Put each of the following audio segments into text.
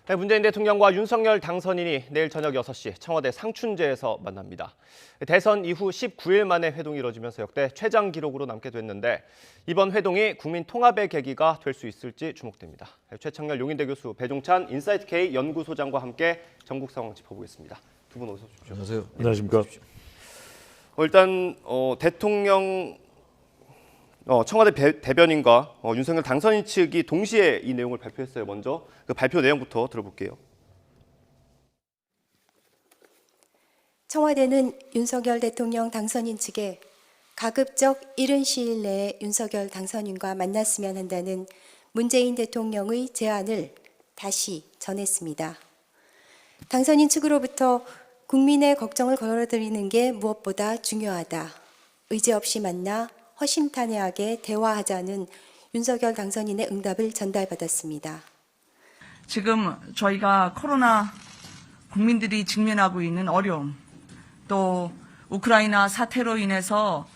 네, 문재인 대통령과 윤석열 당선인이 내일 저녁 6시 청와대 상춘제에서 만납니다. 대선 이후 19일 만에 회동이 이뤄지면서 역대 최장 기록으로 남게 됐는데 이번 회동이 국민 통합의 계기가 될 수 있을지 주목됩니다. 최창렬 용인대 교수, 배종찬 인사이트K 연구소장과 함께 전국 상황 짚어보겠습니다. 두 분 어서 오십시오. 안녕하세요. 안녕하십니까. 일단 대통령 청와대 대변인과 윤석열 당선인 측이 동시에 이 내용을 발표했어요. 먼저 그 발표 내용부터 들어볼게요. 청와대는 윤석열 대통령 당선인 측에 가급적 이른 시일 내에 윤석열 당선인과 만났으면 한다는 문재인 대통령의 제안을 다시 전했습니다. 당선인 측으로부터 국민의 걱정을 걸어드리는 게 무엇보다 중요하다. 의지 없이 만나 허심탄회하게 대화하자는 윤석열 당선인의 응답을 전달받았습니다. 지금 저희가 코로나 국민들이 직면하고 있는 어려움, 또 우크라이나 사태로 인해서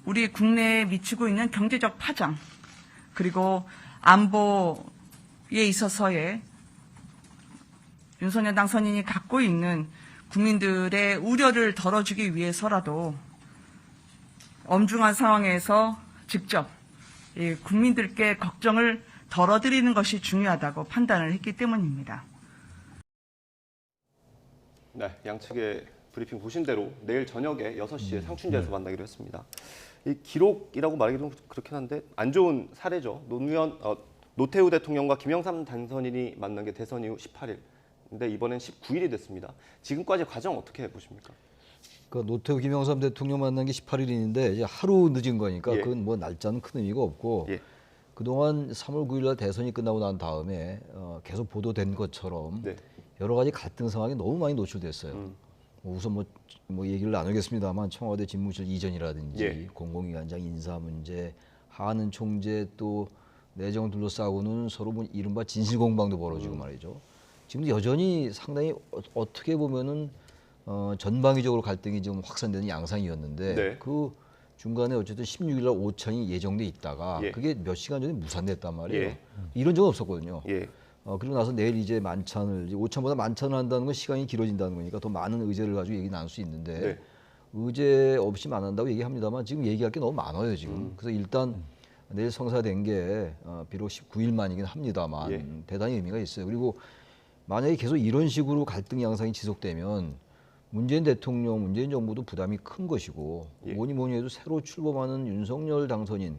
우리 국내에 미치고 있는 경제적 파장, 그리고 안보에 있어서의 윤석열 당선인이 갖고 있는 국민들의 우려를 덜어주기 위해서라도 엄중한 상황에서 직접 국민들께 걱정을 덜어드리는 것이 중요하다고 판단을 했기 때문입니다. 네, 양측의 브리핑 보신 대로 내일 저녁에 6시에 상춘제에서 만나기로 했습니다. 이 기록이라고 말하기 좀 그렇긴 한데 안 좋은 사례죠. 노태우 대통령과 김영삼 당선인이 만난 게 대선 이후 18일. 근데 이번엔 19일이 됐습니다. 지금까지 과정 어떻게 보십니까? 그 노태우 김영삼 대통령 만난 게 18일인데 이제 하루 늦은 거니까 예. 그건 뭐 날짜는 큰 의미가 없고 예. 그동안 3월 9일 날 대선이 끝나고 난 다음에 계속 보도된 것처럼 네. 여러 가지 갈등 상황이 너무 많이 노출됐어요. 우선 뭐 얘기를 나누겠습니다만 청와대 집무실 이전이라든지 예. 공공위원장 인사 문제, 하는 총재 또 내정 둘러싸고는 서로 뭐 이른바 진실공방도 벌어지고 말이죠. 지금 여전히 상당히 어떻게 보면은 전방위적으로 갈등이 좀 확산되는 양상이었는데 네. 그 중간에 어쨌든 16일 날 오찬이 예정돼 있다가 예. 그게 몇 시간 전에 무산됐단 말이에요. 예. 이런 적은 없었거든요. 예. 그리고 나서 내일 이제 만찬을 오찬보다 만찬을 한다는 건 시간이 길어진다는 거니까 더 많은 의제를 가지고 얘기 나눌 수 있는데 네. 의제 없이 만난다고 얘기합니다만 지금 얘기할 게 너무 많아요 지금. 그래서 일단 내일 성사된 게 비록 19일 만이긴 합니다만 예. 대단히 의미가 있어요. 그리고 만약에 계속 이런 식으로 갈등 양상이 지속되면 문재인 대통령, 문재인 정부도 부담이 큰 것이고 예. 뭐니 해도 새로 출범하는 윤석열 당선인,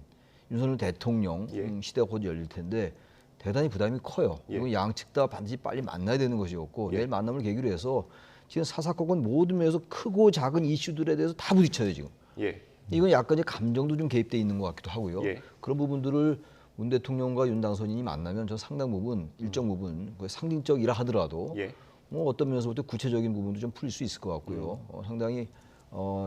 윤석열 대통령 예. 시대가 곧 열릴 텐데 대단히 부담이 커요. 예. 이건 양측 다 반드시 빨리 만나야 되는 것이었고 예. 내일 만남을 계기로 해서 지금 사사건건 모든 면에서 크고 작은 이슈들에 대해서 다 부딪혀요 지금. 예. 이건 약간 이제 감정도 좀 개입돼 있는 것 같기도 하고요. 예. 그런 부분들을 문 대통령과 윤 당선인이 만나면 저 상당 부분, 일정 부분 상징적이라 하더라도 예. 뭐 어떤 면에서부터 구체적인 부분도 좀 풀릴 수 있을 것 같고요. 상당히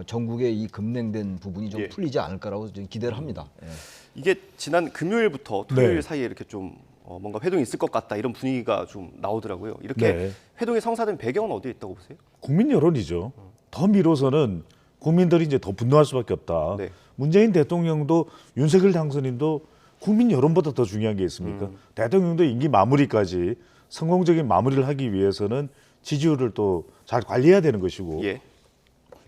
전국의 이 급냉된 부분이 좀 예. 풀리지 않을까라고 좀 기대를 합니다. 예. 이게 지난 금요일부터 토요일 네. 사이에 이렇게 좀 뭔가 회동이 있을 것 같다 이런 분위기가 좀 나오더라고요. 이렇게 네. 회동이 성사된 배경은 어디에 있다고 보세요? 국민 여론이죠. 더 미뤄서는 국민들이 이제 더 분노할 수밖에 없다. 네. 문재인 대통령도 윤석열 당선인도 국민 여론보다 더 중요한 게 있습니까? 대통령도 임기 마무리까지 성공적인 마무리를 하기 위해서는 지지율을 또 잘 관리해야 되는 것이고 예.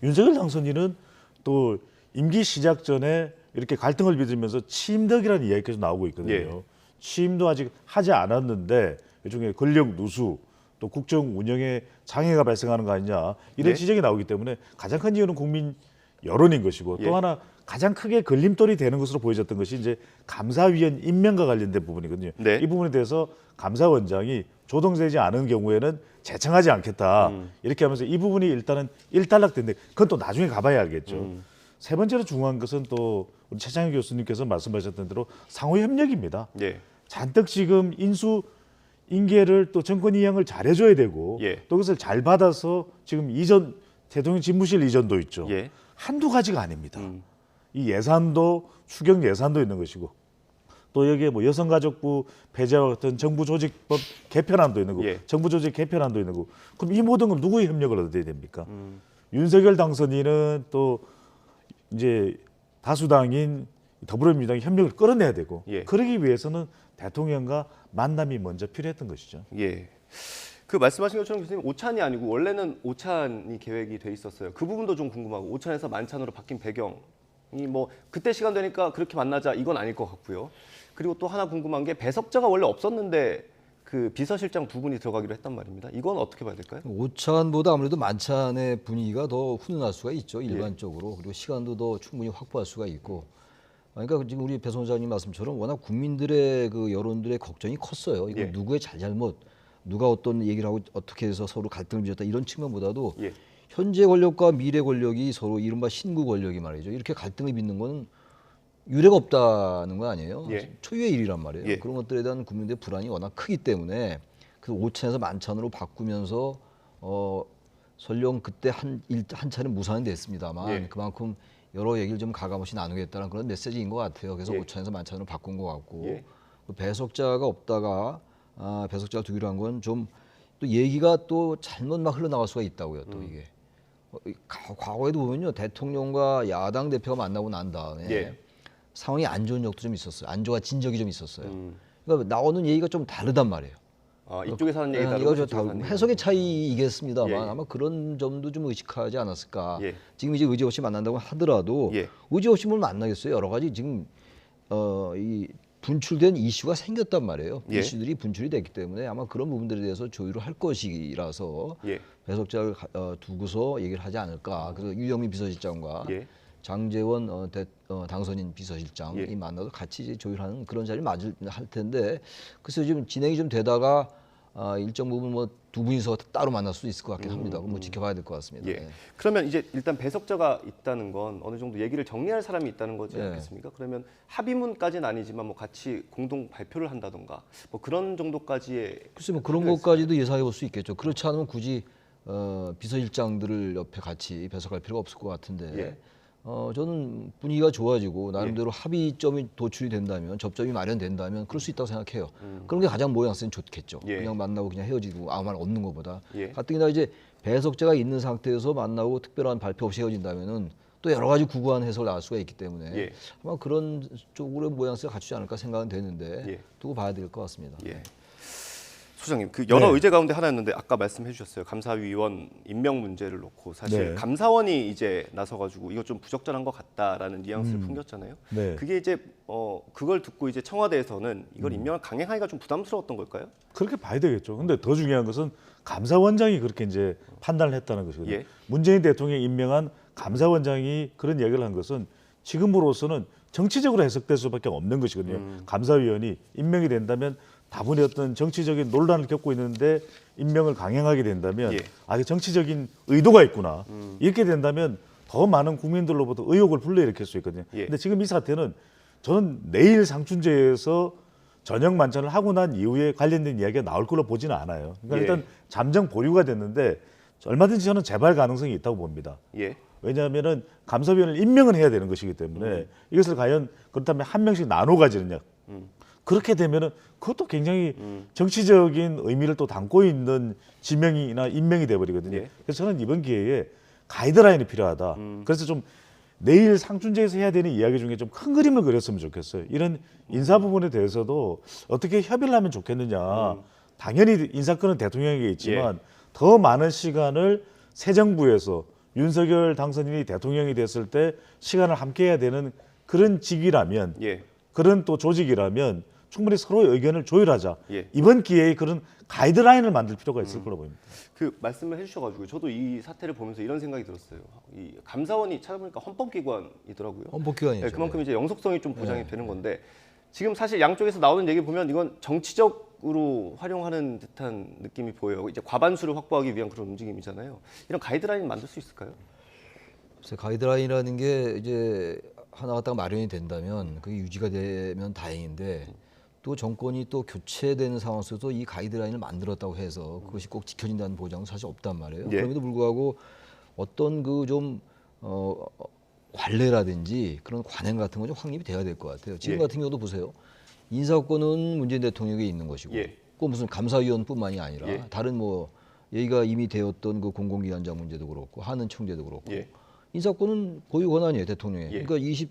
윤석열 당선인은 또 임기 시작 전에 이렇게 갈등을 빚으면서 취임덕이라는 이야기가 계속 나오고 있거든요. 예. 취임도 아직 하지 않았는데 일종의 권력 누수 또 국정 운영에 장애가 발생하는 거 아니냐 이런 네. 지적이 나오기 때문에 가장 큰 이유는 국민 여론인 것이고 예. 또 하나 가장 크게 걸림돌이 되는 것으로 보여졌던 것이 이제 감사위원 임명과 관련된 부분이거든요. 네. 이 부분에 대해서 감사원장이 조정되지 않은 경우에는 제청하지 않겠다 이렇게 하면서 이 부분이 일단은 일단락된데 그건 또 나중에 가봐야 알겠죠. 세 번째로 중요한 것은 또 우리 최창희 교수님께서 말씀하셨던 대로 상호 협력입니다. 예. 잔뜩 지금 인수 인계를 또 정권 이양을 잘해줘야 되고 예. 또 그것을 잘 받아서 지금 이전 대통령 집무실 이전도 있죠. 예. 한두 가지가 아닙니다. 이 예산도 추경 예산도 있는 것이고 또 여기에 뭐 여성가족부 폐지와 같은 정부 조직법 개편안도 있는 거고 예. 정부 조직 개편안도 있는 거고 그럼 이 모든 건 누구의 협력을 얻어야 됩니까? 윤석열 당선인은 또 이제 다수당인 더불어민주당이 협력을 끌어내야 되고 예. 그러기 위해서는 대통령과 만남이 먼저 필요했던 것이죠. 예. 그 말씀하신 것처럼 교수님 오찬이 아니고 원래는 오찬이 계획이 돼 있었어요. 그 부분도 좀 궁금하고 오찬에서 만찬으로 바뀐 배경이 뭐 그때 시간 되니까 그렇게 만나자 이건 아닐 것 같고요. 그리고 또 하나 궁금한 게 배석자가 원래 없었는데 그 비서실장 두 분이 들어가기로 했단 말입니다. 이건 어떻게 봐야 될까요? 오찬보다 아무래도 만찬의 분위기가 더 훈훈할 수가 있죠, 일반적으로. 그리고 시간도 더 충분히 확보할 수가 있고. 그러니까 지금 우리 배 소장님 말씀처럼 워낙 국민들의 그 여론들의 걱정이 컸어요. 이거 예. 누구의 잘잘못, 누가 어떤 얘기를 하고 어떻게 해서 서로 갈등을 빚었다 이런 측면보다도 예. 현재 권력과 미래 권력이 서로 이른바 신구 권력이 말이죠. 이렇게 갈등을 빚는 건 유례가 없다는 거 아니에요. 예. 초유의 일이란 말이에요. 예. 그런 것들에 대한 국민들의 불안이 워낙 크기 때문에 그 오찬에서 만찬으로 바꾸면서 설령 그때 한 차례 무산은 됐습니다만 예. 그만큼 여러 얘기를 좀 가감없이 나누겠다는 그런 메시지인 것 같아요. 그래서 예. 오찬에서 만찬으로 바꾼 것 같고 예. 그 배석자가 없다가 배석자를 두기로 한 건 좀 또 얘기가 또 잘못 막 흘러나갈 수가 있다고요. 또 이게 과거에도 보면요 대통령과 야당 대표가 만나고 난 다음에 예. 상황이 안 좋은 적도 좀 있었어요. 안 좋아진 적이 좀 있었어요. 그러니까 나오는 얘기가 좀 다르단 말이에요. 아, 이쪽에서 하는 얘기 다르고 이거 좀 저쪽에서 하는 다르고 얘기 해석의 차이이겠습니다만 예. 아마 그런 점도 좀 의식하지 않았을까. 예. 지금 이제 의지 없이 만난다고 하더라도 예. 의지 없이 뭘 만나겠어요. 여러 가지 지금 이 분출된 이슈가 생겼단 말이에요. 예. 이슈들이 분출이 됐기 때문에 아마 그런 부분들에 대해서 조율을 할 것이라서 예. 배석자를 두고서 얘기를 하지 않을까. 그래서 유영민 비서실장과 예. 장제원 당선인 비서실장이 예. 만나서 같이 이제 조율하는 그런 자리를 할 텐데 그래서 지금 진행이 좀 되다가 일정 부분 뭐 두 분이서 따로 만날 수도 있을 것 같긴 합니다. 그럼 뭐 지켜봐야 될 것 같습니다. 예. 네. 그러면 이제 일단 배석자가 있다는 건 어느 정도 얘기를 정리할 사람이 있다는 거지 예. 않겠습니까? 그러면 합의문까지는 아니지만 뭐 같이 공동 발표를 한다던가 뭐 그런 정도까지의 글쎄 뭐 그런 것까지도 예상해 볼 수 있겠죠. 그렇지 않으면 굳이 비서실장들을 옆에 같이 배석할 필요가 없을 것 같은데 예. 저는 분위기가 좋아지고 나름대로 합의점이 도출이 된다면 접점이 마련된다면 그럴 수 있다고 생각해요. 그런 게 가장 모양새는 좋겠죠. 예. 그냥 만나고 그냥 헤어지고 아무 말 없는 것보다 예. 가뜩이나 이제 배석자가 있는 상태에서 만나고 특별한 발표 없이 헤어진다면은 또 여러 가지 구구한 해석을 나올 수가 있기 때문에 예. 아마 그런 쪽으로 모양새가 갖추지 않을까 생각은 되는데 예. 두고 봐야 될 것 같습니다. 예. 소장님, 그 여러 네. 의제 가운데 하나였는데 아까 말씀해 주셨어요. 감사위원 임명 문제를 놓고 사실 네. 감사원이 이제 나서가지고 이거 좀 부적절한 것 같다라는 뉘앙스를 풍겼잖아요. 네. 그게 이제 그걸 듣고 이제 청와대에서는 이걸 임명을 강행하기가 좀 부담스러웠던 걸까요? 그렇게 봐야 되겠죠. 근데 더 중요한 것은 감사원장이 그렇게 이제 판단을 했다는 것이거든요. 예. 문재인 대통령이 임명한 감사원장이 그런 얘기를 한 것은 지금으로서는 정치적으로 해석될 수밖에 없는 것이거든요. 감사위원이 임명이 된다면 다분히 어떤 정치적인 논란을 겪고 있는데 임명을 강행하게 된다면 예. 이게 정치적인 의도가 있구나. 이렇게 된다면 더 많은 국민들로부터 의혹을 불러일으킬 수 있거든요. 예. 근데 지금 이 사태는 저는 내일 상춘제에서 저녁 만찬을 하고 난 이후에 관련된 이야기가 나올 걸로 보지는 않아요. 그러니까 예. 일단 잠정 보류가 됐는데 얼마든지 저는 재발 가능성이 있다고 봅니다. 예. 왜냐하면은 감사위원을 임명은 해야 되는 것이기 때문에 이것을 과연 그렇다면 한 명씩 나눠 가지느냐. 그렇게 되면은 그것도 굉장히 정치적인 의미를 또 담고 있는 지명이나 임명이 돼버리거든요. 예. 그래서 저는 이번 기회에 가이드라인이 필요하다. 그래서 좀 내일 상춘제에서 해야 되는 이야기 중에 좀 큰 그림을 그렸으면 좋겠어요. 이런 인사 부분에 대해서도 어떻게 협의를 하면 좋겠느냐. 당연히 인사권은 대통령에게 있지만 더 많은 시간을 새 정부에서 윤석열 당선인이 대통령이 됐을 때 시간을 함께 해야 되는 그런 직위라면 예. 그런 또 조직이라면 충분히 서로의 의견을 조율하자. 예. 이번 기회에 그런 가이드라인을 만들 필요가 있을 거로 보입니다. 그 말씀을 해주셔가지고 저도 이 사태를 보면서 이런 생각이 들었어요. 이 감사원이 찾아보니까 헌법기관이더라고요. 헌법기관이죠. 네, 그만큼 이제 영속성이 좀 보장이 되는 건데 지금 사실 양쪽에서 나오는 얘기 보면 이건 정치적으로 활용하는 듯한 느낌이 보여요. 이제 과반수를 확보하기 위한 그런 움직임이잖아요. 이런 가이드라인 만들 수 있을까요? 글쎄, 가이드라인이라는 게 이제 하나 갖다가 마련이 된다면 그게 유지가 되면 다행인데 또 정권이 또 교체되는 상황 속에서 이 가이드라인을 만들었다고 해서 그것이 꼭 지켜진다는 보장은 사실 없단 말이에요. 예. 그럼에도 불구하고 어떤 그 좀 관례라든지 그런 관행 같은 건 좀 확립이 돼야 될 것 같아요. 지금 예. 같은 경우도 보세요. 인사권은 문재인 대통령에게 있는 것이고 예. 꼭 무슨 감사위원뿐만이 아니라 예. 다른 뭐 얘기가 이미 되었던 그 공공기관장 문제도 그렇고 하는 총재도 그렇고 예. 인사권은 고유 권한이에요, 대통령의. 예. 그러니까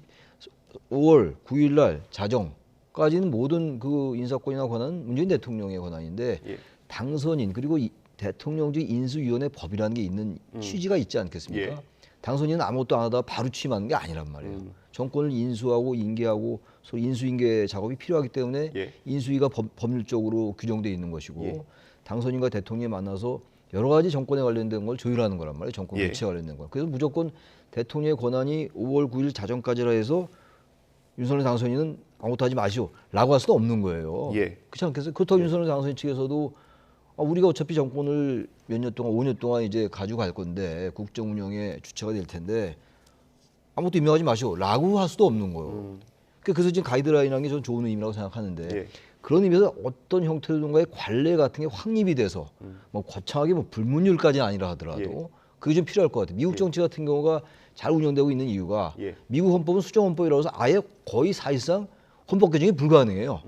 25월 9일 날 자정 까지는 모든 그 인사권이나 권한은 문재인 대통령의 권한인데 예. 당선인 그리고 대통령직 인수위원회 법이라는 게 있는 취지가 있지 않겠습니까? 예. 당선인은 아무것도 안 하다가 바로 취임하는 게 아니란 말이에요. 정권을 인수하고 인계하고 서로 인수인계 작업이 필요하기 때문에 예. 인수위가 법률적으로 규정돼 있는 것이고 예. 당선인과 대통령이 만나서 여러 가지 정권에 관련된 걸 조율하는 거란 말이에요. 정권 예. 교체에 관련된 거. 그래서 무조건 대통령의 권한이 5월 9일 자정까지라 해서 윤석열 당선인은 아무것도 하지 마시오라고 할 수도 없는 거예요. 예. 그렇지 않겠어요? 그렇다고 윤석열 당선인 측에서도 우리가 어차피 정권을 몇 년 동안 5년 동안 이제 가지고 갈 건데 국정 운영의 주체가 될 텐데 아무것도 임명하지 마시오라고 할 수도 없는 거예요. 그래서 지금 가이드라인이라는 게 저는 좋은 의미라고 생각하는데 예. 그런 의미에서 어떤 형태로든가의 관례 같은 게 확립이 돼서 뭐 거창하게 뭐 불문율까지는 아니라 하더라도 예. 그게 좀 필요할 것 같아요. 미국 정치 같은 경우가 잘 운영되고 있는 이유가 예. 미국 헌법은 수정헌법이라고 해서 아예 거의 사실상 헌법 개정이 불가능해요.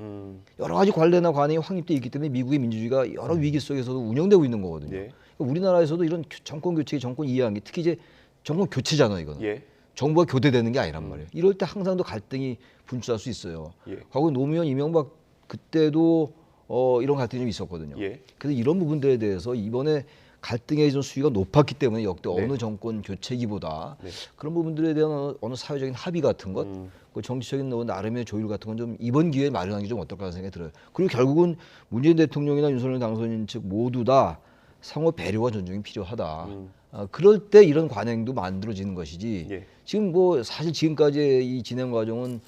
여러 가지 관례나 관행이 확립돼 있기 때문에 미국의 민주주의가 여러 위기 속에서도 운영되고 있는 거거든요. 예. 그러니까 우리나라에서도 이런 정권 교체, 정권 이해한 게 특히 이제 정권 교체잖아요, 이거는. 예. 정부가 교대되는 게 아니란 말이에요. 이럴 때 항상 또 갈등이 분출할 수 있어요. 예. 과거 노무현, 이명박 그때도 이런 갈등이 좀 있었거든요. 예. 그래서 이런 부분들에 대해서 이번에 갈등의 좀 수위가 높았기 때문에 역대 네. 어느 정권 교체기보다 네. 그런 부분들에 대한 어느 사회적인 합의 같은 것, 그 정치적인 나름의 조율 같은 건 좀 이번 기회에 마련하는 게 좀 어떨까 하는 생각이 들어요. 그리고 결국은 문재인 대통령이나 윤석열 당선인 측 모두 다 상호 배려와 존중이 필요하다. 그럴 때 이런 관행도 만들어지는 것이지. 예. 지금 뭐 사실 지금까지의 이 진행 과정은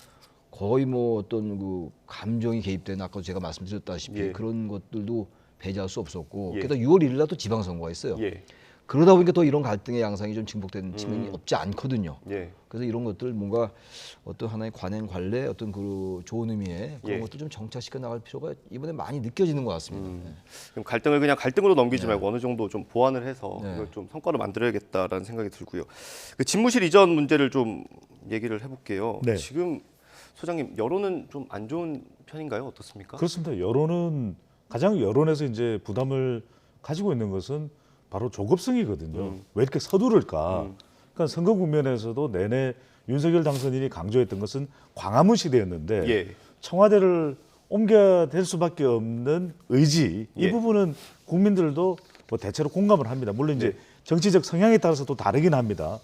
거의 뭐 어떤 그 감정이 개입된 아까 제가 말씀드렸다시피 예. 그런 것들도 배제할 수 없었고 예. 게다가 6월 1일 날 또 지방선거가 있어요. 예. 그러다 보니까 또 이런 갈등의 양상이 좀 증폭되는 측면이 없지 않거든요. 예. 그래서 이런 것들 뭔가 어떤 하나의 관행 관례 어떤 그 좋은 의미의 그런 예. 것들 좀 정착시켜 나갈 필요가 이번에 많이 느껴지는 것 같습니다. 그럼 갈등을 그냥 갈등으로 넘기지 말고 어느 정도 좀 보완을 해서 네. 이걸 좀 성과를 만들어야겠다라는 생각이 들고요. 그 집무실 이전 문제를 좀 얘기를 해볼게요. 네. 지금 소장님 여론은 좀 안 좋은 편인가요? 어떻습니까? 그렇습니다. 여론은 가장 여론에서 이제 부담을 가지고 있는 것은 바로 조급성이거든요. 왜 이렇게 서두를까? 그러니까 선거 국면에서도 내내 윤석열 당선인이 강조했던 것은 광화문 시대였는데 예. 청와대를 옮겨야 될 수밖에 없는 의지 이 예. 부분은 국민들도 뭐 대체로 공감을 합니다. 물론 이제 네. 정치적 성향에 따라서 또 다르긴 합니다.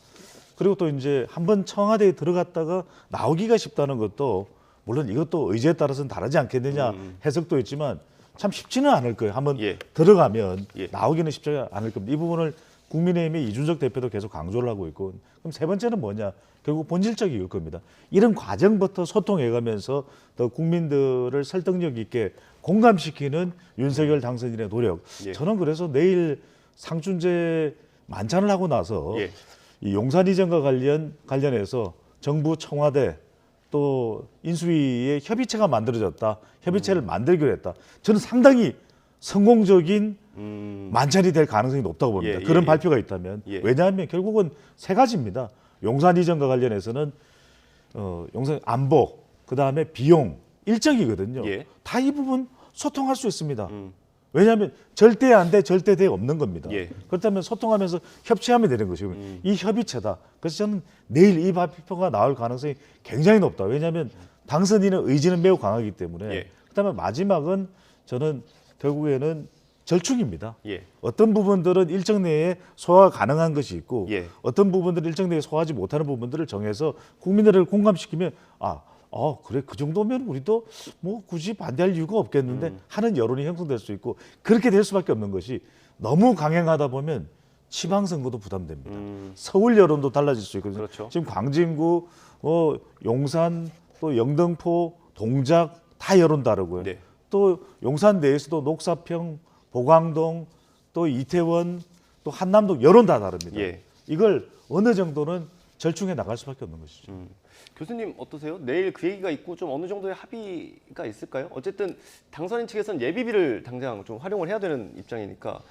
그리고 또 이제 한번 청와대에 들어갔다가 나오기가 쉽다는 것도 물론 이것도 의지에 따라서는 다르지 않겠느냐 해석도 있지만 참 쉽지는 않을 거예요. 한번 예. 들어가면 예. 나오기는 쉽지 않을 겁니다. 이 부분을 국민의힘의 이준석 대표도 계속 강조를 하고 있고 그럼 세 번째는 뭐냐? 결국 본질적일 겁니다. 이런 과정부터 소통해가면서 더 국민들을 설득력 있게 공감시키는 윤석열 당선인의 노력. 예. 저는 그래서 내일 상춘제 만찬을 하고 나서 예. 이 용산 이전과 관련해서 정부 청와대 또 인수위의 협의체가 만들어졌다. 협의체를 만들기로 했다. 저는 상당히 성공적인 만찬이 될 가능성이 높다고 봅니다. 예, 그런 예, 발표가 있다면. 예. 왜냐하면 결국은 세 가지입니다. 용산 이전과 관련해서는 용산 안보, 그다음에 비용, 일정이거든요. 예. 다 이 부분 소통할 수 있습니다. 왜냐하면 절대 안 돼, 절대 돼 없는 겁니다. 예. 그렇다면 소통하면서 협치하면 되는 것이고 이 협의체다. 그래서 저는 내일 이 발표가 나올 가능성이 굉장히 높다. 왜냐하면 당선인의 의지는 매우 강하기 때문에. 예. 그다음에 마지막은 저는 결국에는 절충입니다. 예. 어떤 부분들은 일정 내에 소화 가능한 것이 있고 예. 어떤 부분들은 일정 내에 소화하지 못하는 부분들을 정해서 국민들을 공감시키면 그래 그 정도면 우리도 뭐 굳이 반대할 이유가 없겠는데 하는 여론이 형성될 수 있고 그렇게 될 수밖에 없는 것이 너무 강행하다 보면 지방선거도 부담됩니다. 서울 여론도 달라질 수 있거든요. 그렇죠. 지금 광진구, 용산, 또 영등포, 동작 다 여론 다르고요. 네. 또 용산 내에서도 녹사평, 보광동, 또 이태원, 또 한남동 여론 다 다릅니다. 예. 이걸 어느 정도는 절충해 나갈 수밖에 없는 것이죠. 교수님 어떠세요? 내일 그 얘기가 있고 좀 어느 정도의 합의가 있을까요? 어쨌든 당선인 측에서는 예비비를 당장 좀 활용을 해야 되는 입장이니까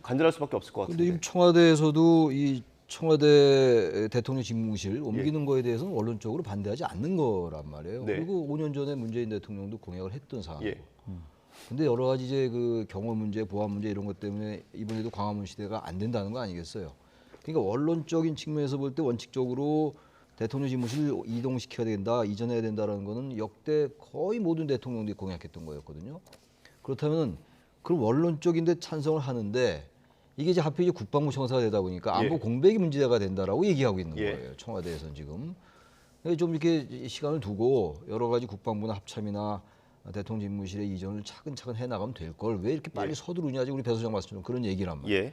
간절할 수밖에 없을 것 근데 같은데. 지금 청와대에서도 이 청와대 대통령 집무실 옮기는 거에 대해서는 원론적으로 반대하지 않는 거란 말이에요. 네. 그리고 5년 전에 문재인 대통령도 공약을 했던 사안이고. 예. 근데 여러 가지 이제 그 경호 문제, 보안 문제 이런 것 때문에 이번에도 광화문 시대가 안 된다는 거 아니겠어요? 그러니까 원론적인 측면에서 볼 때 원칙적으로 대통령 집무실 이동시켜야 된다, 이전해야 된다라는 거는 역대 거의 모든 대통령들이 공약했던 거였거든요. 그렇다면 그럼 원론적인데 찬성을 하는데 이게 이제 하필 이제 국방부 청사가 되다 보니까 안보 예. 공백이 문제가 된다라고 얘기하고 있는 예. 거예요. 청와대에서는 지금. 좀 이렇게 시간을 두고 여러 가지 국방부나 합참이나 대통령 집무실의 이전을 차근차근 해나가면 될 걸 왜 이렇게 빨리 예. 서두르냐 지금 우리 배 소장 말씀처럼 그런 얘기를 한 말이에요. 예.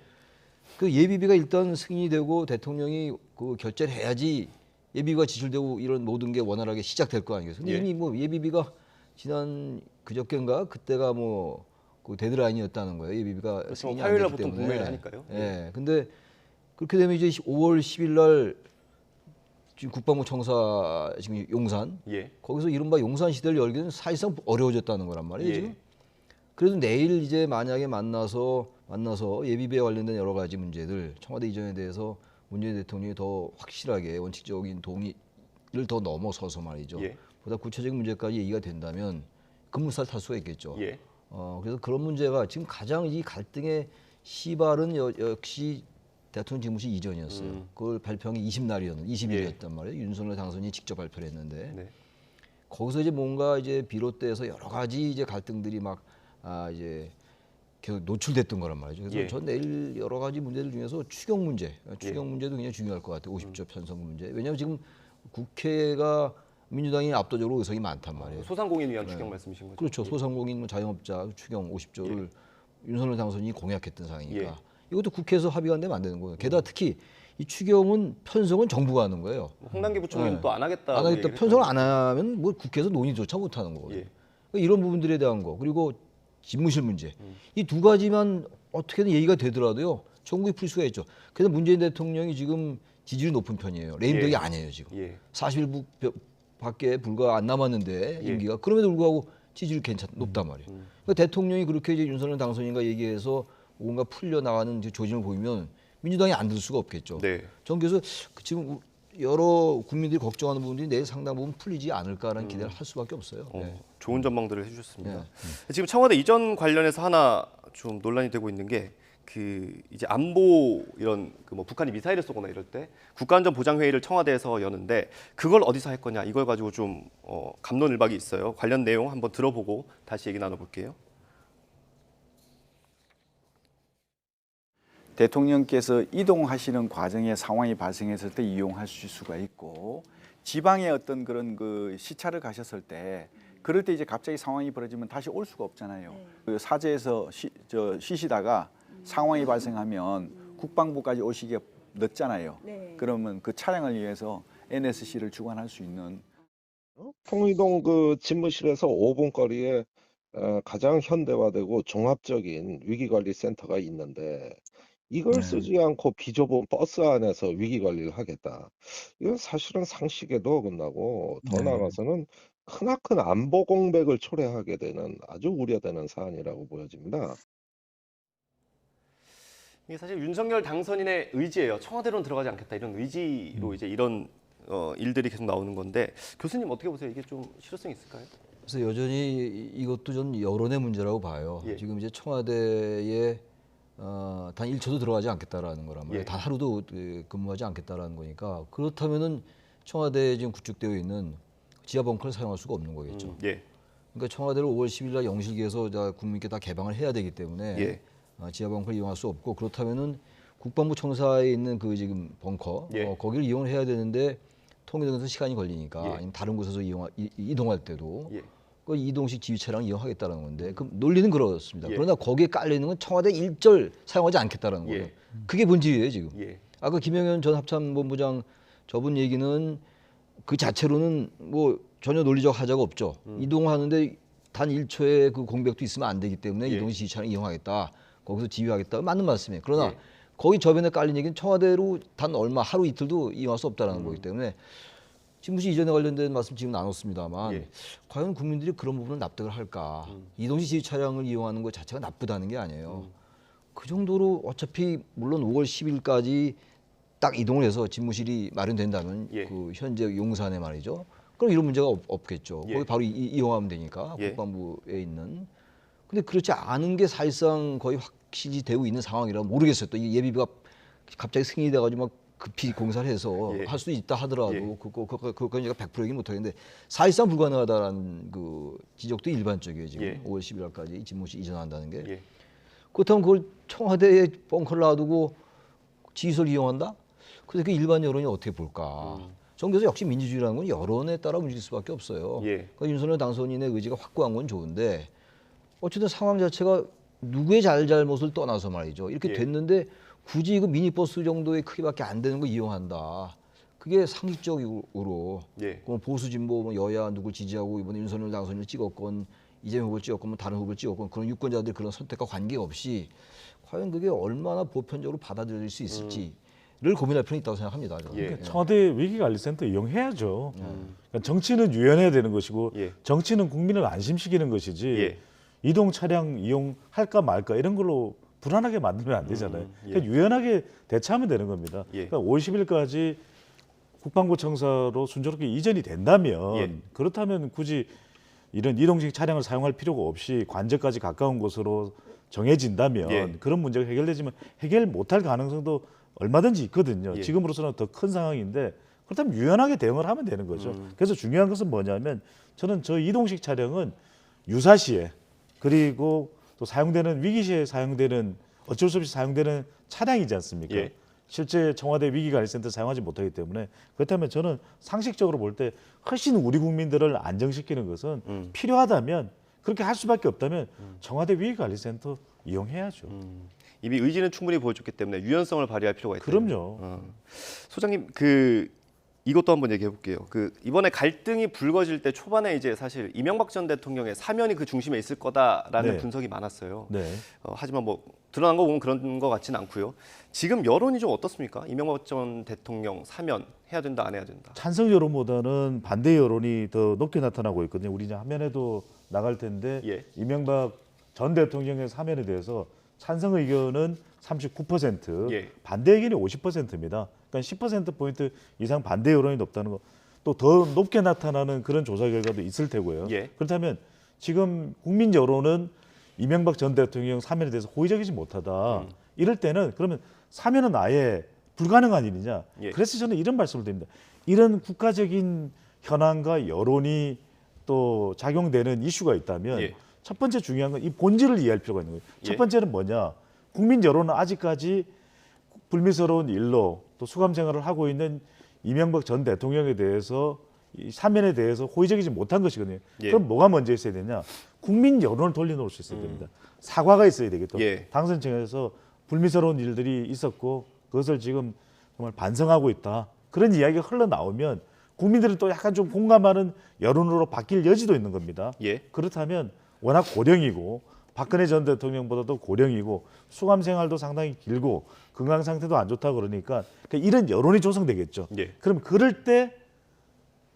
그 예비비가 일단 승인이 되고 대통령이 그 결재를 해야지 예비비가 지출되고 이런 모든 게 원활하게 시작될 거 아니겠어요. 근데 예. 이미 뭐 예비비가 지난 그저께인가 그때가 뭐 그 데드라인이었다는 거예요. 예비비가 그렇죠. 승인이 안 화요일 됐기 날부터 때문에. 구매를 하니까요. 예. 근데 그렇게 되면 이제 5월 10일 날 지금 국방부 청사 지금 용산 예. 거기서 이른바 용산 시대를 열기는 사실상 어려워졌다는 거란 말이에요. 예. 지금. 그래도 내일 이제 만약에 만나서 예비비에 관련된 여러 가지 문제들 청와대 이전에 대해서 문재인 대통령이 더 확실하게 원칙적인 동의를 더 넘어서서 말이죠. 예. 보다 구체적인 문제까지 얘기가 된다면 급물살 탈 수가 있겠죠. 예. 그래서 그런 문제가 지금 가장 이 갈등의 시발은 역시 대통령 집무실 이전이었어요. 그걸 발표한 게 20일이었단 말이에요. 윤석열 당선인이 직접 발표를 했는데 네. 거기서 이제 뭔가 이제 비롯돼서 여러 가지 이제 갈등들이 막 이제 계속 노출됐던 거란 말이죠. 그래서 예. 전 내일 여러 가지 문제들 중에서 추경 문제도 굉장히 중요할 것 같아요. 50조 편성금 문제. 왜냐하면 지금 국회가 민주당이 압도적으로 의석이 많단 말이에요. 소상공인 위한 추경 말씀이신 거죠? 그렇죠. 소상공인, 자영업자 추경 50조를 윤석열 당선인이 공약했던 사항이니까 예. 이것도 국회에서 합의가 안 되면 안 되는 거예요. 게다가 특히 이 추경은 편성은 정부가 하는 거예요. 홍남기 부총리는 네. 또 안 하겠다. 안 하겠다. 편성을 안 하면 뭐 국회에서 논의조차 못 하는 거거든요. 예. 그러니까 이런 부분들에 대한 거 그리고 집무실 문제 이 두 가지만 어떻게든 얘기가 되더라도요 충분히 풀 수가 있죠. 그래서 문재인 대통령이 지금 지지율이 높은 편이에요. 레임덕이 예. 아니에요 지금. 예. 40일 밖에 불과 안 남았는데 예. 임기가 그럼에도 불구하고 지지율이 높단 말이에요. 그러니까 대통령이 그렇게 이제 윤석열 당선인과 얘기해서 뭔가 풀려 나가는 조짐을 보이면 민주당이 안 들 수가 없겠죠. 네. 전 그래서 지금 여러 국민들이 걱정하는 부분들이 내일 상당 부분 풀리지 않을까라는 기대를 할 수밖에 없어요. 네. 좋은 전망들을 해주셨습니다. 네. 지금 청와대 이전 관련해서 하나 좀 논란이 되고 있는 게 그 이제 안보 이런 그 뭐 북한이 미사일을 쏘거나 이럴 때 국가안전보장회의를 청와대에서 여는데 그걸 어디서 할 거냐 이걸 가지고 좀 갑론을박이 있어요. 관련 내용 한번 들어보고 다시 얘기 나눠볼게요. 대통령께서 이동하시는 과정에 상황이 발생했을 때 이용하실 수가 있고 지방에 어떤 그런 그 시차를 가셨을 때 그럴 때 이제 갑자기 상황이 벌어지면 다시 올 수가 없잖아요. 그 사저에서 쉬시다가 상황이 발생하면 국방부까지 오시기에 늦잖아요. 그러면 그 차량을 위해서 NSC를 주관할 수 있는 통이동 그 집무실에서 5분 거리에 가장 현대화되고 종합적인 위기관리센터가 있는데 이걸 쓰지 않고 비좁은 버스 안에서 위기관리를 하겠다. 이건 사실은 상식에도 어긋나고 더 나아가서는 크나큰 안보 공백을 초래하게 되는 아주 우려되는 사안이라고 보여집니다. 이게 사실 윤석열 당선인의 의지예요. 청와대로는 들어가지 않겠다 이런 의지로 이제 이런 일들이 계속 나오는 건데 교수님 어떻게 보세요? 이게 좀 실효성이 있을까요? 그래서 여전히 이것도 전 여론의 문제라고 봐요. 예. 지금 이제 청와대에 단 1초도 들어가지 않겠다라는 거란 말이에요. 예. 단 하루도 근무하지 않겠다라는 거니까 그렇다면은 청와대에 지금 구축되어 있는 지하 벙커를 사용할 수가 없는 거겠죠. 예. 그러니까 청와대를 5월 10일 날 영실기에서 국민께 다 개방을 해야 되기 때문에 예. 지하 벙커를 이용할 수 없고 그렇다면은 국방부 청사에 있는 그 지금 벙커 예. 거기를 이용을 해야 되는데 통일동에서 시간이 걸리니까 예. 아니면 다른 곳에서 이동할 때도 예. 그 이동식 지휘 차량 이용하겠다라는 건데 그 논리는 그렇습니다. 예. 그러나 거기에 깔려 있는 건 청와대 일절 사용하지 않겠다라는 거예요. 예. 그게 본질이에요 지금. 예. 아까 김영현 전 합참본부장 저분 얘기는 그 자체로는 뭐 전혀 논리적 하자가 없죠. 이동하는데 단 1초의 그 공백도 있으면 안 되기 때문에 예. 이동식 지휘 차량 이용하겠다. 거기서 지휘하겠다. 맞는 말씀이에요. 그러나 예. 거기 저변에 깔린 얘기는 청와대로 단 얼마 하루 이틀도 이용할 수 없다라는 거기 때문에 집무실 이전에 관련된 말씀 지금 나눴습니다만 예. 과연 국민들이 그런 부분을 납득을 할까? 이동식 지휘 차량을 이용하는 것 자체가 나쁘다는 게 아니에요. 그 정도로 어차피 물론 5월 10일까지 딱 이동을 해서 집무실이 마련된다면 예. 그 현재 용산에 말이죠. 그럼 이런 문제가 없겠죠. 예. 거기 바로 이용하면 되니까 예. 국방부에 있는. 근데 그렇지 않은 게 사실상 거의 확실히 되고 있는 상황이라 모르겠어요. 또 이 예비비가 갑자기 승인이 돼가지고 막 급히 공사를 해서 예. 할 수 있다 하더라도 예. 그건 제가 100%이긴 못하겠는데 사실상 불가능하다는 그 지적도 일반적이에요. 지금 예. 5월 11일까지 집무실 이전한다는 게. 예. 그렇다면 그걸 청와대에 벙커를 놔두고 지휘소를 이용한다? 그래서 그 일반 여론이 어떻게 볼까? 저는 그래서 역시 민주주의라는 건 여론에 따라 움직일 수밖에 없어요. 예. 그러니까 윤석열 당선인의 의지가 확고한 건 좋은데 어쨌든 상황 자체가 누구의 잘잘못을 떠나서 말이죠. 이렇게 예. 됐는데 굳이 그 미니버스 정도의 크기밖에 안 되는 거 이용한다. 그게 상식적으로 예. 그 보수 진보 뭐 여야 누굴 지지하고 이번에 윤석열 당선인을 찍었건 이재명 후보를 찍었건 뭐 다른 후보를 찍었건 그런 유권자들이 그런 선택과 관계없이 과연 그게 얼마나 보편적으로 받아들일 수 있을지를 고민할 필요는 있다고 생각합니다. 저는. 예. 그러니까 청와대 위기관리센터 이용해야죠. 그러니까 정치는 유연해야 되는 것이고 예. 정치는 국민을 안심시키는 것이지 예. 이동 차량 이용할까 말까 이런 걸로 불안하게 만들면 안 되잖아요. 예. 그러니까 유연하게 대처하면 되는 겁니다. 예. 그러니까 50일까지 국방부 청사로 순조롭게 이전이 된다면 예. 그렇다면 굳이 이런 이동식 차량을 사용할 필요가 없이 관저까지 가까운 곳으로 정해진다면 예. 그런 문제가 해결되지만 해결 못할 가능성도 얼마든지 있거든요. 예. 지금으로서는 더 큰 상황인데 그렇다면 유연하게 대응을 하면 되는 거죠. 그래서 중요한 것은 뭐냐면 저는 저 이동식 차량은 유사시에 그리고 또 사용되는 위기시에 사용되는 어쩔 수 없이 사용되는 차량이지 않습니까? 예. 실제 청와대 위기관리센터 사용하지 못하기 때문에 그렇다면 저는 상식적으로 볼 때 훨씬 우리 국민들을 안정시키는 것은 필요하다면 그렇게 할 수밖에 없다면 청와대 위기관리센터 이용해야죠. 이미 의지는 충분히 보여줬기 때문에 유연성을 발휘할 필요가 있다. 그럼요. 소장님 이것도 한번 얘기해 볼게요. 이번에 갈등이 불거질 때 초반에 이제 사실 이명박 전 대통령의 사면이 그 중심에 있을 거다라는 네. 분석이 많았어요. 네. 하지만 뭐 드러난 거 보면 그런 거 같지는 않고요. 지금 여론이 좀 어떻습니까? 이명박 전 대통령 사면 해야 된다 안 해야 된다. 찬성 여론보다는 반대 여론이 더 높게 나타나고 있거든요. 우리 이제 화면에도 나갈 텐데 예. 이명박 전 대통령의 사면에 대해서 찬성 의견은 39%, 예. 반대 의견이 50%입니다. 그러니까 10%포인트 이상 반대 여론이 높다는 거. 또 더 높게 나타나는 그런 조사 결과도 있을 테고요. 예. 그렇다면 지금 국민 여론은 이명박 전 대통령 사면에 대해서 호의적이지 못하다. 이럴 때는 그러면 사면은 아예 불가능한 일이냐. 예. 그래서 저는 이런 말씀을 드립니다. 이런 국가적인 현안과 여론이 또 작용되는 이슈가 있다면 예. 첫 번째 중요한 건 이 본질을 이해할 필요가 있는 거예요. 첫 예. 번째는 뭐냐? 국민 여론은 아직까지 불미스러운 일로 또 수감 생활을 하고 있는 이명박 전 대통령에 대해서 이 사면에 대해서 호의적이지 못한 것이거든요. 예. 그럼 뭐가 먼저 있어야 되냐? 국민 여론을 돌려놓을 수 있어야 됩니다. 사과가 있어야 되겠죠. 예. 당선청에서 불미스러운 일들이 있었고 그것을 지금 정말 반성하고 있다. 그런 이야기가 흘러나오면 국민들은 또 약간 좀 공감하는 여론으로 바뀔 여지도 있는 겁니다. 예. 그렇다면 워낙 고령이고 박근혜 전 대통령보다도 고령이고 수감 생활도 상당히 길고 건강 상태도 안 좋다 그러니까 이런 여론이 조성되겠죠. 예. 그럼 그럴 때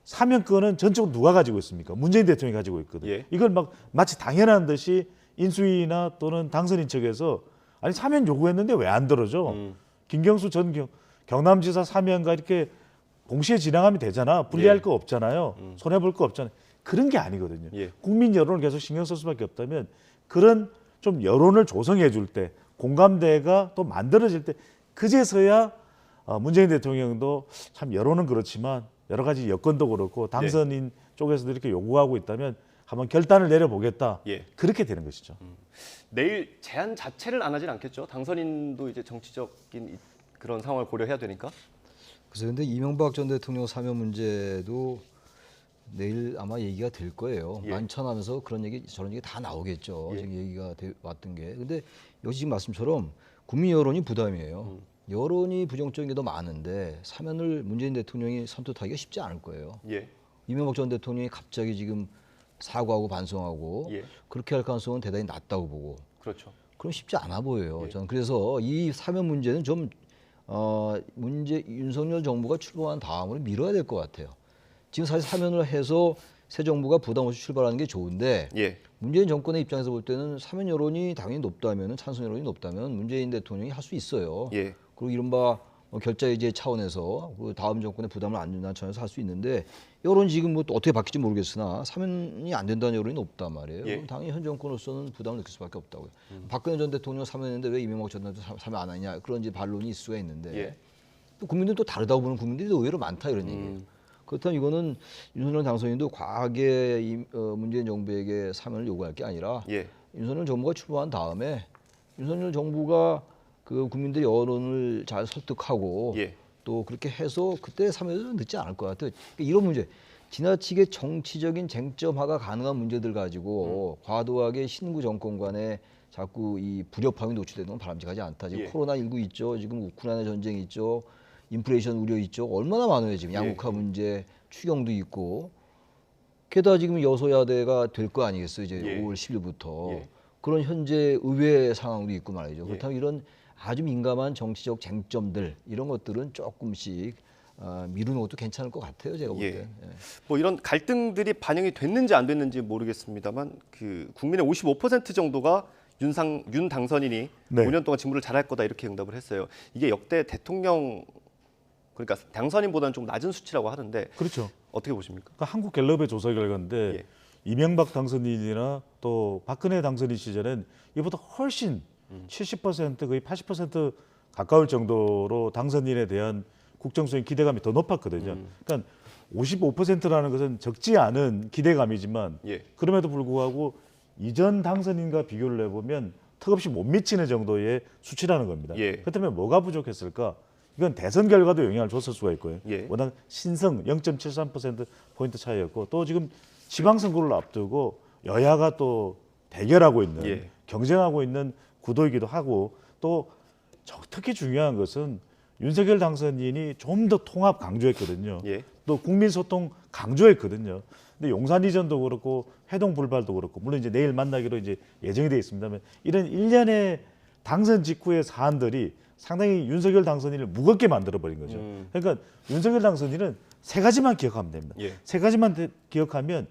사면권은 전적으로 누가 가지고 있습니까? 문재인 대통령이 가지고 있거든요. 예. 이걸 막 마치 당연한 듯이 인수위나 또는 당선인 측에서 아니 사면 요구했는데 왜 안 들어줘? 김경수 전 경남지사 사면과 이렇게 동시에 진행하면 되잖아. 분리할 예. 거 없잖아요. 손해 볼 거 없잖아요. 그런 게 아니거든요. 예. 국민 여론을 계속 신경 쓸 수밖에 없다면 그런 좀 여론을 조성해 줄 때 공감대가 또 만들어질 때 그제서야 문재인 대통령도 참 여론은 그렇지만 여러 가지 여건도 그렇고 당선인 쪽에서도 이렇게 요구하고 있다면 한번 결단을 내려보겠다. 예. 그렇게 되는 것이죠. 내일 제안 자체를 안 하진 않겠죠. 당선인도 이제 정치적인 그런 상황을 고려해야 되니까. 그래서 근데 이명박 전 대통령 사면 문제도 내일 아마 얘기가 될 거예요. 예. 만천하면서 그런 얘기 저런 얘기 다 나오겠죠. 예. 지금 얘기가 왔던 게. 근데 여기 지금 말씀처럼 국민 여론이 부담이에요. 여론이 부정적인 게 더 많은데 사면을 문재인 대통령이 선택하기가 쉽지 않을 거예요. 예. 이명박 전 대통령이 갑자기 지금 사과하고 반성하고 예. 그렇게 할 가능성은 대단히 낮다고 보고 그렇죠. 그럼 쉽지 않아 보여요. 예. 저는 그래서 이 사면 문제는 좀 윤석열 정부가 출범한 다음으로 미뤄야 될 것 같아요. 지금 사실 사면을 해서 새 정부가 부담 없이 출발하는 게 좋은데 예. 문재인 정권의 입장에서 볼 때는 사면 여론이 당연히 높다면 찬성 여론이 높다면 문재인 대통령이 할 수 있어요. 예. 그리고 이른바 결자의제 차원에서 그 다음 정권의 부담을 안 준다는 차원에서 할 수 있는데 여론 지금 뭐 또 어떻게 바뀔지 모르겠으나 사면이 안 된다는 여론이 높단 말이에요. 예. 그럼 당연히 현 정권으로서는 부담을 느낄 수밖에 없다고요. 박근혜 전 대통령 사면했는데 왜 이명박 전 대통령 사면 안 하냐 그런 이제 반론이 있을 수가 있는데 예. 또 국민들은 또 다르다고 보는 국민들이 의외로 많다 이런 얘기예요. 그렇다면 이거는 윤석열 당선인도 과하게 문재인 정부에게 사면을 요구할 게 아니라 예. 윤석열 정부가 출범한 다음에 윤석열 정부가 그 국민들 여론을 잘 설득하고 예. 또 그렇게 해서 그때 사면은 늦지 않을 것 같아요. 그러니까 이런 문제, 지나치게 정치적인 쟁점화가 가능한 문제들 가지고 과도하게 신구 정권 간에 자꾸 이 불협화음이 노출되는 건 바람직하지 않다. 지금 예. 코로나19 있죠. 지금 우크라이나 전쟁 있죠. 인플레이션 우려 있죠. 얼마나 많아요. 지금 양극화 문제, 추경도 있고. 게다가 지금 여소야대가 될 거 아니겠어요. 이제 예. 5월 10일부터. 예. 그런 현재 의회 상황도 있고 말이죠. 예. 그렇다면 이런 아주 민감한 정치적 쟁점들 이런 것들은 조금씩 미루는 것도 괜찮을 것 같아요. 제가 볼 예. 때. 예. 뭐 이런 갈등들이 반영이 됐는지 안 됐는지 모르겠습니다만 그 국민의 55% 정도가 윤 당선인이 네. 5년 동안 직무를 잘할 거다 이렇게 응답을 했어요. 이게 역대 대통령 그러니까 당선인보다는 좀 낮은 수치라고 하는데 그렇죠. 어떻게 보십니까? 그러니까 한국갤럽의 조사 결과인데 예. 이명박 당선인이나 또 박근혜 당선인 시절엔 이보다 훨씬 70% 거의 80% 가까울 정도로 당선인에 대한 국정수행 기대감이 더 높았거든요. 그러니까 55%라는 것은 적지 않은 기대감이지만 예. 그럼에도 불구하고 이전 당선인과 비교를 해보면 턱없이 못 미치는 정도의 수치라는 겁니다. 예. 그렇다면 뭐가 부족했을까? 이건 대선 결과도 영향을 줬을 수가 있고요. 예. 워낙 신성 0.73%포인트 차이였고 또 지금 지방선거를 앞두고 여야가 또 대결하고 있는 예. 경쟁하고 있는 구도이기도 하고 또 특히 중요한 것은 윤석열 당선인이 좀 더 통합 강조했거든요. 예. 또 국민 소통 강조했거든요. 근데 용산 이전도 그렇고 해동 불발도 그렇고 물론 이제 내일 만나기로 이제 예정이 되어 있습니다만 이런 일련의 당선 직후의 사안들이 상당히 윤석열 당선인을 무겁게 만들어 버린 거죠. 그러니까 윤석열 당선인은 세 가지만 기억하면 됩니다. 예. 세 가지만 기억하면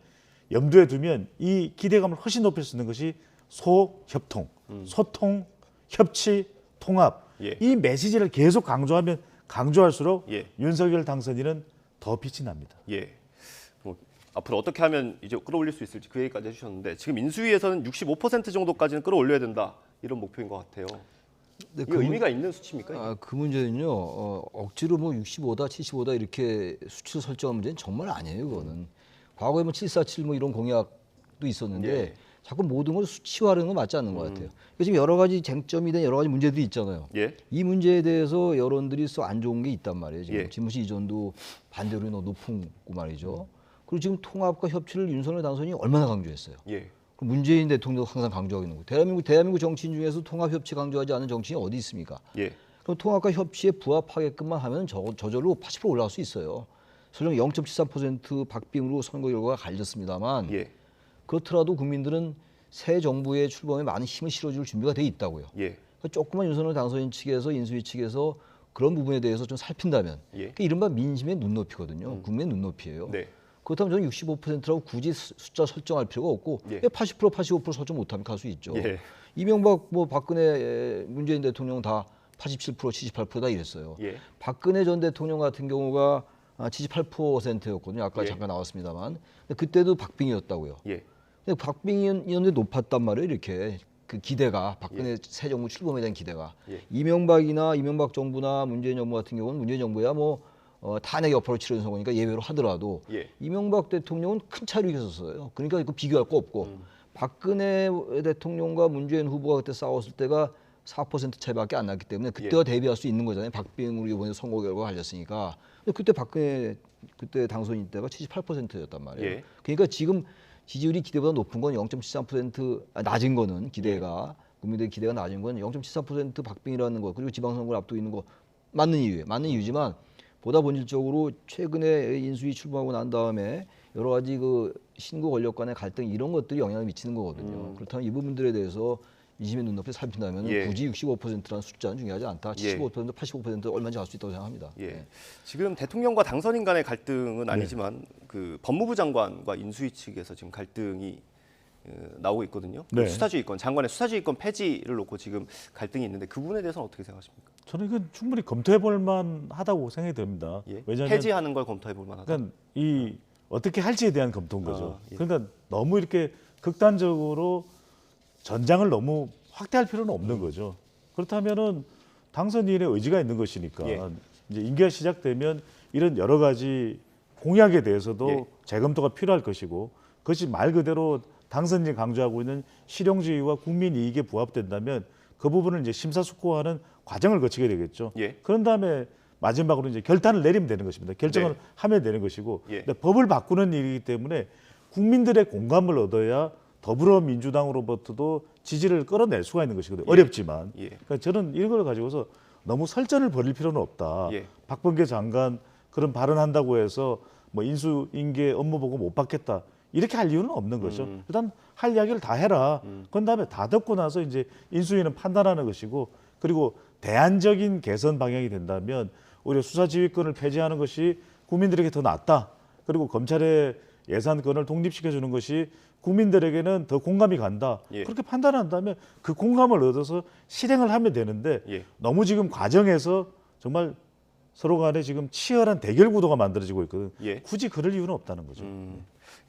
염두에 두면 이 기대감을 훨씬 높일 수 있는 것이 소협통, 소통, 협치, 통합. 예. 이 메시지를 계속 강조하면 강조할수록 예. 윤석열 당선인은 더 빛이 납니다. 예. 뭐 앞으로 어떻게 하면 이제 끌어올릴 수 있을지 그 얘기까지 해주셨는데 지금 인수위에서는 65% 정도까지는 끌어올려야 된다 이런 목표인 것 같아요. 근데 이거 의미가 있는 수치입니까? 이게? 그 문제는요. 억지로 뭐 65다, 75다 이렇게 수치를 설정한 문제는 정말 아니에요. 그거는 과거에 뭐 747 뭐 이런 공약도 있었는데 예. 자꾸 모든 걸 수치화하는 건 맞지 않는 것 같아요. 그러니까 지금 여러 가지 쟁점이 된 여러 가지 문제들이 있잖아요. 예. 이 문제에 대해서 여론들이 썩 안 좋은 게 있단 말이에요. 지금 예. 집무실 이전도 반대로 높은 거 말이죠. 그리고 지금 통합과 협치를 윤석열 당선인이 얼마나 강조했어요. 예. 그 문재인 대통령도 항상 강조하고 있는 거예요. 대한민국 정치인 중에서 통합 협치 강조하지 않는 정치인이 어디 있습니까? 예. 그럼 통합과 협치에 부합하게끔만 하면 저절로 80% 올라갈 수 있어요. 설령 0.73% 박빙으로 선거 결과가 갈렸습니다만 예. 그렇더라도 국민들은 새 정부의 출범에 많은 힘을 실어줄 준비가 돼 있다고요. 예. 그러니까 조금만 윤석열 당선인 측에서 인수위 측에서 그런 부분에 대해서 좀 살핀다면 예. 그러니까 이른바 민심의 눈높이거든요. 국민의 눈높이예요. 네. 그렇다면 저는 65%라고 굳이 숫자 설정할 필요가 없고 예. 80%, 85% 설정 못하면 갈 수 있죠. 예. 이명박, 뭐 박근혜, 문재인 대통령 다 87%, 78%다 이랬어요. 예. 박근혜 전 대통령 같은 경우가 78%였거든요. 아까 예. 잠깐 나왔습니다만. 근데 그때도 박빙이었다고요. 예. 근데 박빙이었는데 높았단 말이에요. 이렇게 그 기대가 박근혜 새 정부 출범에 대한 기대가 예. 이명박 정부나 문재인 정부 같은 경우는 문재인 정부야 뭐 탄핵 여파로 치러진 선거니까 예외로 하더라도 예. 이명박 대통령은 큰 차이로 이겼었어요. 그러니까 이거 비교할 거 없고 박근혜 대통령과 문재인 후보가 그때 싸웠을 때가 4% 차이밖에 안 났기 때문에 그때와 대비할 수 있는 거잖아요. 박빙으로 이번에 선거 결과가 갈렸으니까. 근데 그때 박근혜 그때 당선인 때가 78%였단 말이에요. 예. 그러니까 지금 지지율이 기대보다 높은 건 0.73% 낮은 거는 기대가 국민들의 기대가 낮은 건 0.73% 박빙이라는 거 그리고 지방선거를 앞두고 있는 거 맞는 이유예요. 맞는 이유지만 보다 본질적으로 최근에 인수위 출범하고 난 다음에 여러 가지 그 신구 권력 간의 갈등 이런 것들이 영향을 미치는 거거든요. 그렇다면 이 부분들에 대해서 민심의 눈높이 살핀다면 예. 굳이 65%라는 숫자는 중요하지 않다. 75%, 85% 얼마인지 갈 수 있다고 생각합니다. 예. 지금 대통령과 당선인 간의 갈등은 아니지만 그 법무부 장관과 인수위 측에서 지금 갈등이 나오고 있거든요. 그 네. 수사주의권, 장관의 수사주의권 폐지를 놓고 지금 갈등이 있는데 그 부분에 대해서는 어떻게 생각하십니까? 저는 이건 충분히 검토해볼 만하다고 생각이 듭니다. 예. 왜냐하면 폐지하는 걸 검토해볼 만하다. 그러니까 이 어떻게 할지에 대한 검토인 거죠. 아, 예. 그러니까 너무 이렇게 극단적으로 전장을 너무 확대할 필요는 없는 거죠. 그렇다면은 당선인의 의지가 있는 것이니까 예. 이제 임기가 시작되면 이런 여러 가지 공약에 대해서도 예. 재검토가 필요할 것이고 그것이 말 그대로 당선인이 강조하고 있는 실용주의와 국민 이익에 부합된다면 그 부분을 이제 심사숙고하는 과정을 거치게 되겠죠. 예. 그런 다음에 마지막으로 이제 결단을 내리면 되는 것입니다. 결정을 네. 하면 되는 것이고 예. 근데 법을 바꾸는 일이기 때문에 국민들의 공감을 얻어야 더불어민주당으로부터도 지지를 끌어낼 수가 있는 것이거든요. 어렵지만. 예. 그러니까 저는 이런 걸 가지고서 너무 설전을 벌일 필요는 없다. 예. 박범계 장관 그런 발언한다고 해서 뭐 인수인계 업무 보고 못 받겠다. 이렇게 할 이유는 없는 거죠. 일단 할 이야기를 다 해라. 그런 다음에 다 듣고 나서 이제 인수위는 판단하는 것이고 그리고 대안적인 개선 방향이 된다면 오히려 수사지휘권을 폐지하는 것이 국민들에게 더 낫다. 그리고 검찰의 예산권을 독립시켜주는 것이 국민들에게는 더 공감이 간다. 예. 그렇게 판단한다면 그 공감을 얻어서 실행을 하면 되는데 예. 너무 지금 과정에서 정말 서로 간에 지금 치열한 대결 구도가 만들어지고 있거든. 예. 굳이 그럴 이유는 없다는 거죠.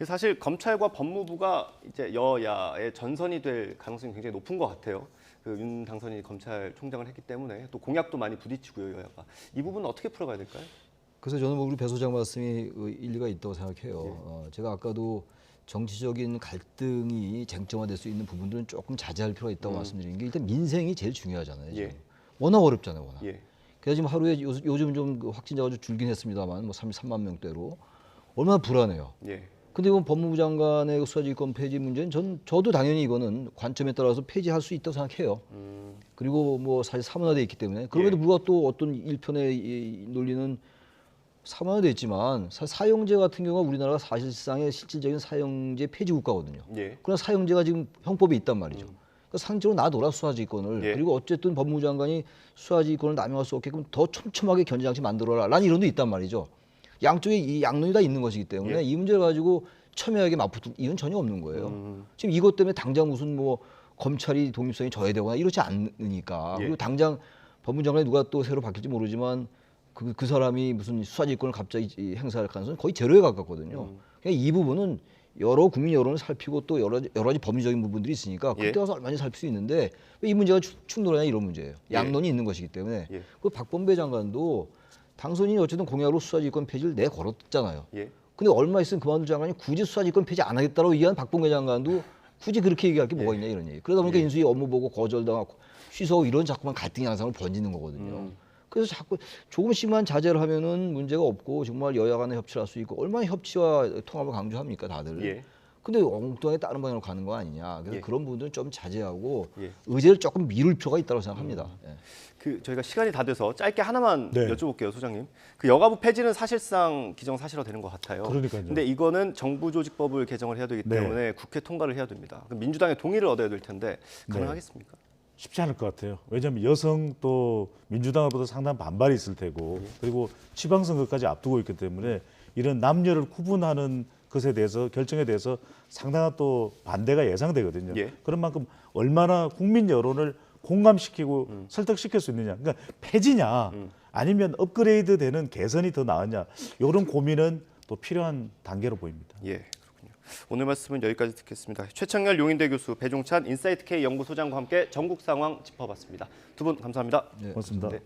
사실 검찰과 법무부가 이제 여야의 전선이 될 가능성이 굉장히 높은 것 같아요. 그 윤 당선인이 검찰총장을 했기 때문에 또 공약도 많이 부딪히고요, 여야가. 이 부분은 어떻게 풀어가야 될까요? 그래서 저는 뭐 우리 배 소장 말씀이 일리가 있다고 생각해요. 제가 아까도 정치적인 갈등이 쟁점화될 수 있는 부분들은 조금 자제할 필요가 있다고 말씀드린 게 일단 민생이 제일 중요하잖아요. 지금. 예. 워낙 어렵잖아요, 워낙. 예. 그래서 지금 하루에 요즘 좀 확진자가 좀 줄긴 했습니다만 뭐 33만 명대로 얼마나 불안해요. 예. 근데 이번 법무부 장관의 수사지휘권 폐지 문제는 저도 당연히 이거는 관점에 따라서 폐지할 수 있다고 생각해요. 그리고 뭐 사실 사문화돼 있기 때문에 그럼에도 예. 불구하고 또 어떤 일편의 이 논리는 사문화돼 있지만 사형제 같은 경우가 우리나라가 사실상의 실질적인 사형제 폐지 국가거든요. 예. 그러나 사형제가 지금 형법에 있단 말이죠. 그러니까 상적으로 놔둬라 수사지휘권을. 예. 그리고 어쨌든 법무부 장관이 수사지휘권을 남용할 수 없게끔 더 촘촘하게 견제장치 만들어라. 라는 이론도 있단 말이죠. 양쪽에 이 양론이 다 있는 것이기 때문에 예. 이 문제를 가지고 첨예하게 맞붙을 이유는 전혀 없는 거예요. 지금 이것 때문에 당장 무슨 뭐 검찰이 독립성이 저해되거나 이렇지 않으니까. 예. 그리고 당장 법무부 장관이 누가 또 새로 바뀔지 모르지만 그 사람이 무슨 수사지휘권을 갑자기 행사할 가능성은 거의 제로에 가깝거든요. 그러니까 이 부분은 여러 국민 여론을 살피고 또 여러 가지 법리적인 부분들이 있으니까 그때 예. 가서 얼마나 살필 수 있는데 왜 이 문제가 충돌하냐 이런 문제예요. 양론이 있는 것이기 때문에 예. 그 박범계 장관도 당선인이 어쨌든 공약으로 수사지휘권 폐지를 내걸었잖아요. 예. 근데 얼마 있으면 그만둘 장관이 굳이 수사지휘권 폐지 안 하겠다고 얘기한 박범계 장관도 굳이 그렇게 얘기할 게 뭐가 있냐 이런 얘기. 그러다 보니까 인수위 업무 보고 거절당하고 취소하고 이런 자꾸만 갈등 양상을 번지는 거거든요. 그래서 자꾸 조금씩만 자제를 하면은 문제가 없고 정말 여야 간에 협치를 할 수 있고 얼마나 협치와 통합을 강조합니까 다들. 예. 근데 엉뚱하게 다른 방향으로 가는 거 아니냐. 그래서 예. 그런 부분들은 좀 자제하고 예. 의제를 조금 미룰 필요가 있다고 생각합니다. 예. 그 저희가 시간이 다 돼서 짧게 하나만 네. 여쭤볼게요, 소장님. 그 여가부 폐지는 사실상 기정사실화되는 것 같아요. 그러니까요. 근데 이거는 정부조직법을 개정을 해야 되기 네. 때문에 국회 통과를 해야 됩니다. 그럼 민주당의 동의를 얻어야 될 텐데 가능하겠습니까? 쉽지 않을 것 같아요. 왜냐하면 여성 또 민주당으로부터 상당한 반발이 있을 테고 그리고 지방선거까지 앞두고 있기 때문에 이런 남녀를 구분하는 것에 대해서 결정에 대해서 상당한 또 반대가 예상되거든요. 예. 그런 만큼 얼마나 국민 여론을 공감시키고 설득시킬 수 있느냐. 그러니까 폐지냐 아니면 업그레이드되는 개선이 더 나으냐. 이런 고민은 또 필요한 단계로 보입니다. 예, 그렇군요. 오늘 말씀은 여기까지 듣겠습니다. 최창렬 용인대 교수, 배종찬 인사이트 K 연구소장과 함께 전국 상황 짚어봤습니다. 두 분 감사합니다. 네, 고맙습니다. 네.